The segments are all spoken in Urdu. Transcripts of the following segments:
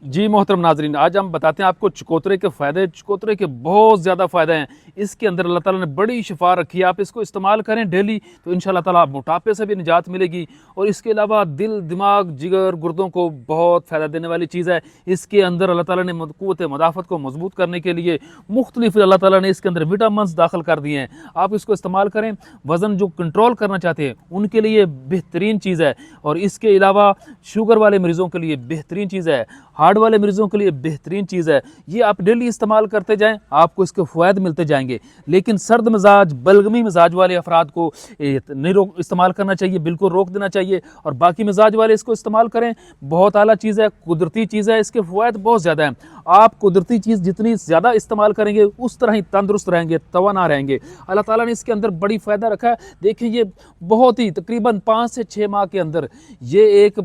جی محترم ناظرین، آج ہم بتاتے ہیں آپ کو چکوترے کے فائدے۔ چکوترے کے بہت زیادہ فائدے ہیں، اس کے اندر اللہ تعالیٰ نے بڑی شفا رکھی ہے۔ آپ اس کو استعمال کریں ڈیلی تو انشاءاللہ تعالیٰ موٹاپے سے بھی نجات ملے گی، اور اس کے علاوہ دل، دماغ، جگر، گردوں کو بہت فائدہ دینے والی چیز ہے۔ اس کے اندر اللہ تعالیٰ نے قوت مدافعت کو مضبوط کرنے کے لیے مختلف اللہ تعالیٰ نے اس کے اندر وٹامنز داخل کر دیے ہیں۔ آپ اس کو استعمال کریں، وزن جو کنٹرول کرنا چاہتے ہیں ان کے لیے بہترین چیز ہے، اور اس کے علاوہ شوگر والے مریضوں کے لیے بہترین چیز ہے، ہارٹ والے مریضوں کے لیے بہترین چیز ہے۔ یہ آپ ڈیلی استعمال کرتے جائیں، آپ کو اس کے فوائد ملتے جائیں گے۔ لیکن سرد مزاج، بلغمی مزاج والے افراد کو نہیں استعمال کرنا چاہیے، بالکل روک دینا چاہیے، اور باقی مزاج والے اس کو استعمال کریں۔ بہت اعلیٰ چیز ہے، قدرتی چیز ہے، اس کے فوائد بہت زیادہ ہیں۔ آپ قدرتی چیز جتنی زیادہ استعمال کریں گے اس طرح ہی تندرست رہیں گے، توانا رہیں گے۔ اللہ تعالیٰ نے اس کے اندر بڑی فائدہ رکھا ہے۔ دیکھیں یہ بہت ہی تقریباً 5 سے 6 ماہ کے اندر یہ ایک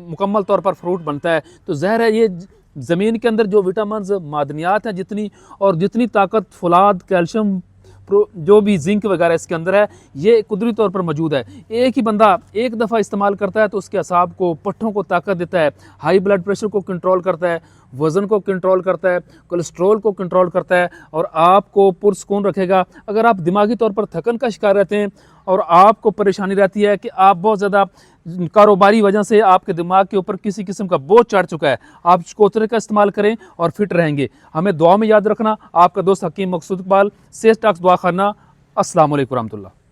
مکمل طور پر فروٹ بنتا ہے۔ تو ظاہر ہے یہ زمین کے اندر جو وٹامنز، معدنیات ہیں جتنی، اور جتنی طاقت، فولاد، کیلشیم، جو بھی زنک وغیرہ اس کے اندر ہے، یہ قدرتی طور پر موجود ہے۔ ایک ہی بندہ ایک دفعہ استعمال کرتا ہے تو اس کے اعصاب کو، پٹھوں کو طاقت دیتا ہے، ہائی بلڈ پریشر کو کنٹرول کرتا ہے، وزن کو کنٹرول کرتا ہے، کولیسٹرول کو کنٹرول کرتا ہے، اور آپ کو پرسکون رکھے گا۔ اگر آپ دماغی طور پر تھکن کا شکار رہتے ہیں اور آپ کو پریشانی رہتی ہے کہ آپ بہت زیادہ کاروباری وجہ سے آپ کے دماغ کے اوپر کسی قسم کا بوجھ چڑھ چکا ہے، آپ چکوترے کا استعمال کریں اور فٹ رہیں گے۔ ہمیں دعا میں یاد رکھنا۔ آپ کا دوست حکیم مقصود اقبال، صحت ٹاکس دعا خانہ۔ السلام علیکم ورحمۃ اللہ۔